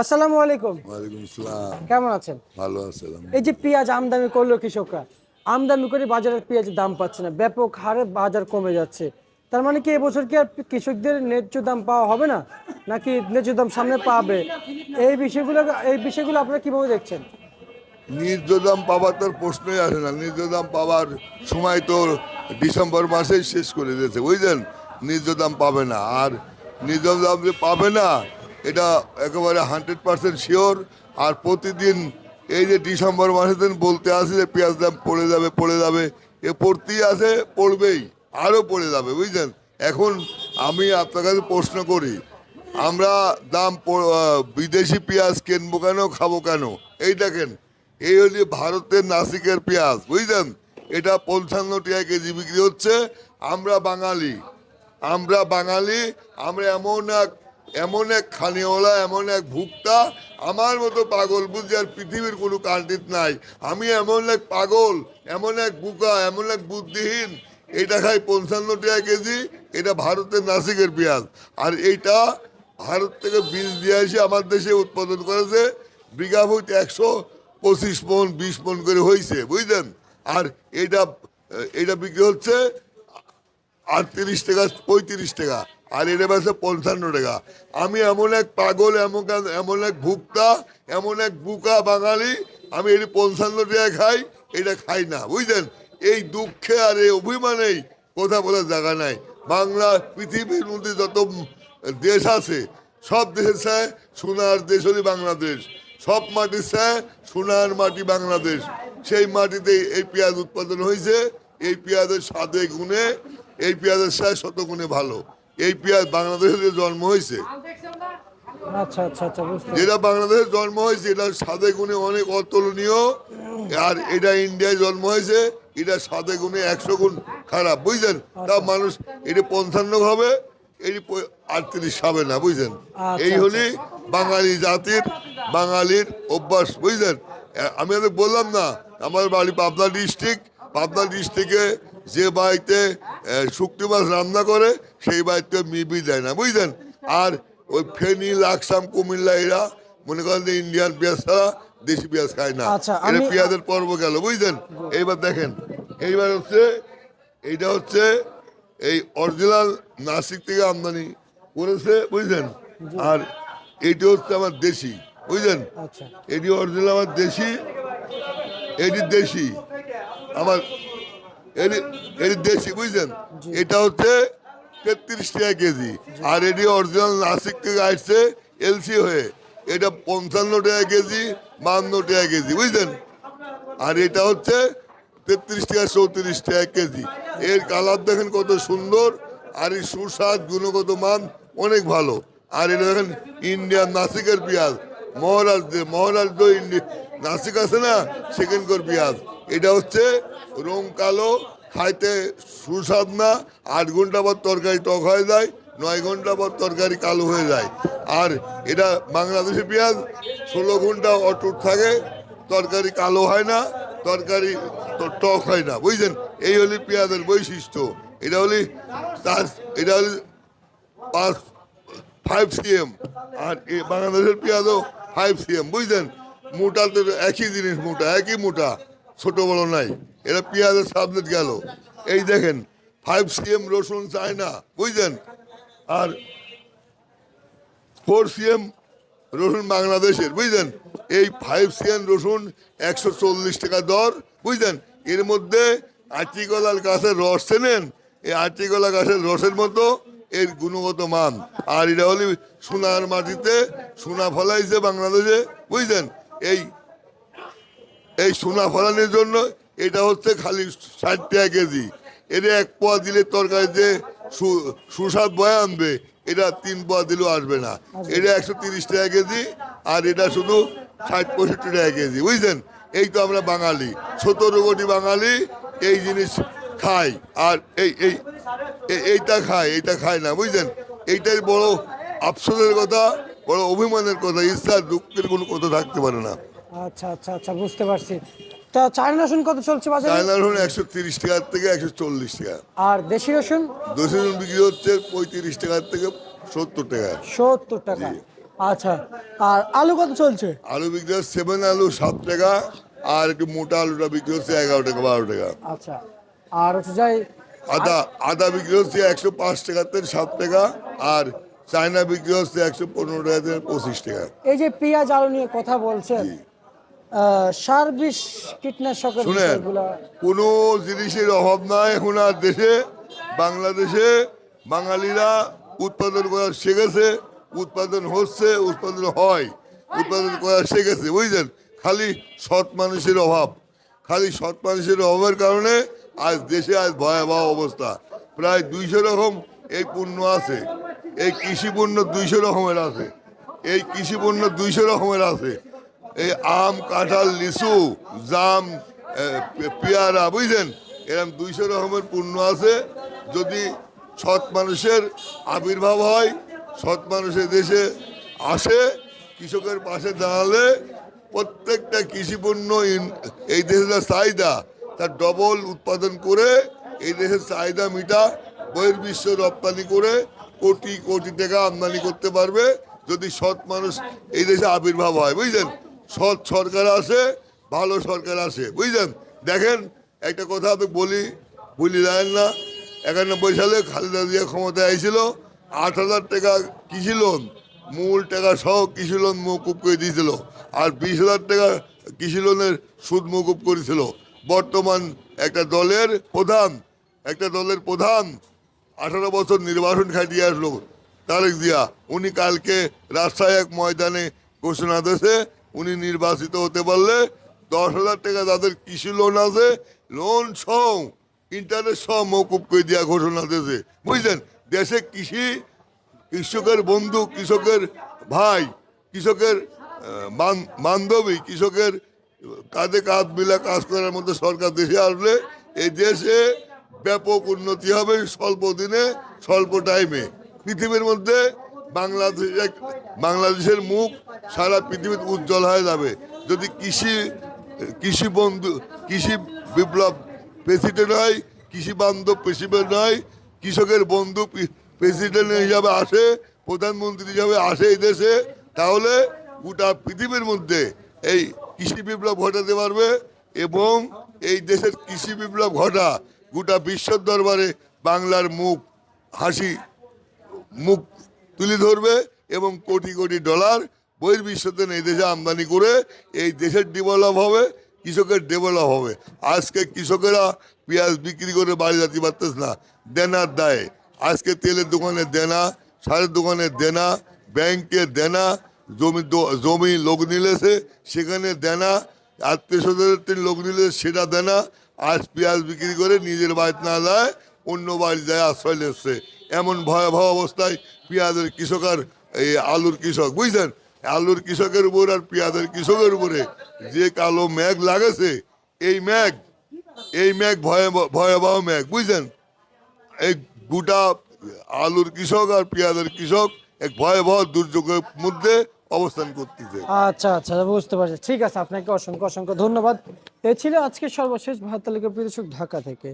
আসসালামু আলাইকুম। ওয়ালাইকুম আসসালাম। কেমন আছেন? ভালো আছিলাম। এই যে পেঁয়াজ আমদানি করলো কৃষকরা, আমদানি করে বাজারে পেঁয়াজের দাম পাচ্ছে না, ব্যাপক হারে বাজার কমে যাচ্ছে। তার মানে কি এবছর কি আর কৃষকদের ন্যায্য দাম পাওয়া হবে না, নাকি ন্যায্য দাম সামনে পাবে? এই বিষয়গুলো এই বিষয়গুলো আপনারা কিভাবে দেখছেন? ন্যায্য দাম পাবার তার প্রশ্নই আসে না। ন্যায্য দাম পাবার সময় তো ডিসেম্বর মাসেই শেষ করে দিয়েছে, বুঝলেন। ন্যায্য দাম পাবে না, আর ন্যায্য দাম যে পাবে না এটা একেবারে 100% শিওর। আর প্রতিদিন এই যে ডিসেম্বর মাসে দিন বলতে আসে যে পেঁয়াজ দাম পড়ে যাবে, এ পড়তেই আছে, পড়বেই, আরও পড়ে যাবে, বুঝলেন। এখন আমি আপনার কাছে প্রশ্ন করি, আমরা বিদেশি পেঁয়াজ কিনবো কেন, খাবো কেন? এই দেখেন, এই হলি ভারতের নাসিকের পেঁয়াজ, বুঝলেন। এটা 55 টাকা কেজি বিক্রি হচ্ছে। আমরা বাঙালি, আমরা এমন এক খানিওয়ালা, এমন এক ভুক্তা, আমার মতো পাগল বুঝি আর পৃথিবীর কোনো কান্ট্রিত নাই। আমি এমন এক পাগল, এমন এক বুকা, এমন এক বুদ্ধিহীন, এটা খাই 55 টাকা কেজি। এটা ভারতের নাসিকের পেঁয়াজ। আর এইটা ভারত থেকে বীজ দিয়ে এসে আমার দেশে উৎপাদন করেছে। বিঘা প্রতি 125 মণ 20 মণ করে হয়েছে, বুঝলেন। আর এটা এটা বিক্রি হচ্ছে 38 টাকা 35 টাকা, আর এটা বেছে 55 টাকা। আমি এমন এক পাগল, এমন এক ভুক্তা, এমন এক বুকা বাঙালি, আমি এটি 55 টাকা খাই, এটা খাই না, বুঝলেন। এই দুঃখে আর এই অভিমানেই কথা বলার জায়গা নাই। বাংলা পৃথিবীর মধ্যে যত দেশ আছে, সব দেশের চায় সোনার দেশ হলি বাংলাদেশ। সব মাটির চায় সোনার মাটি বাংলাদেশ। সেই মাটিতে এই পেঁয়াজ উৎপাদন হয়েছে। এই পেঁয়াজের স্বাদে গুণে এই পেঁয়াজের চায় শতগুণে ভালো। এই পেঁয়াজ বাংলাদেশে যে জন্ম হয়েছে, আচ্ছা আচ্ছা আচ্ছা, বুঝতে যেটা বাংলাদেশে জন্ম হয়েছে, এটা স্বাদে গুণে অনেক অতুলনীয়। আর এটা ইন্ডিয়ায় জন্ম হয়েছে, এটা স্বাদে গুণে 100 গুণ খারাপ, বুঝলেন। তা মানুষ এটি 55 হবে, এটি 38 হবে না, বুঝলেন। আচ্ছা এই আচ্ছা হলি বাঙালি জাতির, বাঙালির অভ্যাস, বুঝলেন। আমি আপনাকে বললাম না, আমার বাড়ি পাবনা ডিস্ট্রিক্টে যে বাড়িতে শুক্তি মাছ রান্না করে, সেই বাড়িতে মিবি দেয় না, বুঝলেন। আর ওই ফেনী, লাকসাম, কুমিল্লা এরা মনে করেন যে ইন্ডিয়ান পেঁয়াজ ছাড়া দেশি পেঁয়াজ খায় না। আচ্ছা এটা আমি পেঁয়াজের পর্ব গেল, বুঝলেন। এইবার দেখেন, এইবার হচ্ছে এইটা হচ্ছে এই অরিজিনাল নাসিক থেকে আমদানি করেছে, বুঝলেন। আর এইটা হচ্ছে আমার দেশি, বুঝলেন। আচ্ছা এটি অরিজিনাল আমার দেশি, এটি দেশি আমার, এটি এটি দেশি, বুঝলেন। জি এটা হচ্ছে 33 টাকা কেজি। আর এটি অরিজিনাল নাসিক থেকে আসছে এলসি হয়ে। এটা 55 টাকা কেজি, 52 টাকা কেজি, বুঝলেন। আর এটা হচ্ছে 33 টাকা 34 টাকা কেজি। এর কালার দেখেন কত সুন্দর, আর এই সুস্বাদ, গুণগত মান অনেক ভালো। আর এটা দেখেন ইন্ডিয়ান নাসিকের পেঁয়াজ, মহারাষ্ট্র নাসিক আছে না, সেখানকার পেঁয়াজ। এটা হচ্ছে রং কালো, খাইতে সুস্বাদ না। 8 ঘন্টা পর তরকারি টক হয়ে যায়, 9 ঘন্টা পর তরকারি কালো হয়ে যায়। আর এটা বাংলাদেশি পেঁয়াজ 16 ঘন্টা অটুট থাকে, তরকারি কালো হয় না, তরকারি তো টক হয় না, বুঝলেন। এই হলি পেঁয়াজের বৈশিষ্ট্য। এটা হলি তার, এটা হলি 5 cm। আর এই বাংলাদেশের পেঁয়াজও 5 cm, বুঝলেন। মোটা তো একই জিনিস, একই মোটা, ছোট বড় নাই। এটা পেঁয়াজের সাবজেক্ট গেল। এই দেখেন 5 cm রসুন চায় না, বুঝলেন। আর 4 cm রসুন বাংলাদেশের, বুঝলেন। এই 5 cm রসুন 140 টাকা দর, বুঝলেন। এর মধ্যে আটিকলার গাছের রস চেনেন, এই আটিকলা গাছের রসের মতো এর গুণগত মান। আর এটা হলে সোনার মাটিতে সোনা ফলাইছে বাংলাদেশে, বুঝলেন। এই এই সোনা ফলানোর জন্য এটা হচ্ছে খালি 60 টাকা কেজি। এটা 1 পোয়া দিলে তরকারিতে সুস্বাদ বয়ে আনবে, এটা 3 পোয়া দিলেও আসবে না। এটা 130 টাকা কেজি, আর এটা শুধু 60-65 টাকা কেজি, বুঝলেন। এই তো আমরা বাঙালি, 17 কোটি বাঙালি এই জিনিস খাই। আর এইটা খায় না, বুঝলেন। এইটাই বড় আফসোসের কথা, বড় অভিমানের কথা, ইচ্ছা দুঃখের কোনো কথা থাকতে পারে না। আচ্ছা আচ্ছা আচ্ছা, বুঝতে পারছি। তা চায়না রসুন কত চলছে বাজারে? চায়না রসুন 130 টাকা থেকে 140 টাকা। আর দেশি রসুন? দেশি রসুন বিক্রি হচ্ছে 35 টাকা থেকে 70 টাকা। 70 টাকা। জি। আচ্ছা, আর আলু কত চলছে? আলু বিক্রি হচ্ছে 7 আলু 7 টাকা, আর একটু মোটা আলুটা বিক্রি হচ্ছে 11 টাকা 12 টাকা। আচ্ছা, আর হচ্ছে যাই আদা আদা বিক্রি হচ্ছে 105 টাকাতে 7 টাকা, আর চায়না বিক্রি হচ্ছে 115 টাকাতে 25 টাকা। এই যে পেঁয়াজ আলু নিয়ে কথা বলছেন, সার বিষ কীটনাশকের শুনেন, বিষয়গুলো কোনো জিনিসের অভাব নাই এখন আর দেশে। বাংলাদেশে বাঙালিরা উৎপাদন করা শিখেছে, উৎপাদন হচ্ছে, উৎপাদন হয়, উৎপাদন করা শিখেছে, বুঝলেন। খালি সৎ মানুষের অভাব, খালি সৎ মানুষের অভাবের কারণে আজ দেশে আজ ভয়াবহ অবস্থা। প্রায় 200 রকম এই পণ্য আছে, এই কৃষি পণ্য 200 রকমের আছে, এই কৃষি পণ্য 200 রকমের আছে। এই আম, কাঁঠাল, লিচু, জাম, পেয়ারা, বুঝলেন, এরকম 200 রকমের পণ্য আছে। যদি সৎ মানুষের আবির্ভাব হয়, সৎ মানুষের দেশে আসে, কৃষকের পাশে দাঁড়ালে প্রত্যেকটা কৃষি পণ্য এই দেশের যা চাহিদা তার ডবল উৎপাদন করে এই দেশের চাহিদা মিটা, বহির্বিশ্ব রপ্তানি করে কোটি কোটি টাকা আমদানি করতে পারবে যদি সৎ মানুষ এই দেশে আবির্ভাব হয়, বুঝলেন। সৎ সরকার আসে, ভালো সরকার আসে, বুঝলেন। দেখেন, একটা কথা তো বলি, ভুলি যায় না। 91 সালে খালেদা জিয়া ক্ষমতায় আইছিল, 8,000 টাকা কৃষি লোন, মূল টাকা সহ কৃষি লোন মৌকুব করে দিয়েছিল, আর 20,000 টাকা কৃষি লোনের সুদ মৌকুব করেছিল। বর্তমান একটা দলের প্রধান, 18 বছর নির্বাচন খাটিয়ে আসলো তারেক জিয়া, উনি কালকে রাজশাহী এক ময়দানে ঘোষণা দিয়েছে উনি নির্বাচিত হতে পারলে 10,000 টাকা যাদের কৃষি লোন আছে, লোন সহ ইন্টারেস্ট সহ মৌকুব করে দেওয়া ঘোষণা দিয়েছে, বুঝলেন। দেশে কৃষকের বন্ধু, কৃষকের ভাই, কৃষকের বান্ধবী, কৃষকের কাঁধে কাঁধ মিলা কাজ করার মধ্যে সরকার দেশে আসলে এই দেশে ব্যাপক উন্নতি হবে, স্বল্প দিনে স্বল্প টাইমে। পৃথিবীর মধ্যে বাংলাদেশের মুখ সারা পৃথিবীতে উজ্জ্বল হয়ে যাবে যদি কৃষি বন্ধু, কৃষি বিপ্লব প্রেসিডেন্ট হয়, কৃষি বান্ধব প্রেসিডেন্ট হয়, কৃষকের বন্ধু প্রেসিডেন্ট হিসাবে আসে, প্রধানমন্ত্রী হিসাবে আসে এই দেশে, তাহলে গোটা পৃথিবীর মধ্যে এই কৃষি বিপ্লব ঘটাতে পারবে। এবং এই দেশের কৃষি বিপ্লব ঘটা গোটা বিশ্বের দরবারে বাংলার মুখ তুলে ধরবে, এবং কোটি কোটি ডলার বহির্বিশ্বতে এই দেশে আমদানি করে এই দেশের ডেভেলপ হবে, কৃষকের ডেভেলপ হবে। আজকে কৃষকেরা পেঁয়াজ বিক্রি করে বাড়ি যেতে পারতেছে না, দেনার দায়ে। আজকে তেলের দোকানে দেনা, সারের দোকানে দেনা, ব্যাংকে দেনা, জমি লোক নিলেছে সেখানে দেনা, আত্মীয় স্বজনের লোক নিলে সেটা দেনা। আজ পেঁয়াজ বিক্রি করে নিজের বাড়িতে না যায়, অন্য বাড়ি যায় আশ্রয় নিচ্ছে। এমন ভয়াবহ অবস্থায় পেঁয়াজের কৃষক আর এই আলুর কৃষক, বুঝলেন। আলুর কৃষকের উপর আর পেঁয়াজের কৃষকের উপরে যে কালো মেঘ লাগেছে, এই মেঘ ভয়াবহ মেঘ, বুঝলেন। এই গোটা আলুর কৃষক আর পেঁয়াজের কৃষক এক ভয়াবহ দুর্যোগের মধ্যে অবস্থান করতেছে। আচ্ছা আচ্ছা, বুঝতে পারছি। ঠিক আছে, আপনাকে অসংখ্য অসংখ্য ধন্যবাদ। এ ছিল আজকে সর্বশেষ ভারত তালিকা প্রিয় দর্শক, ঢাকা থেকে।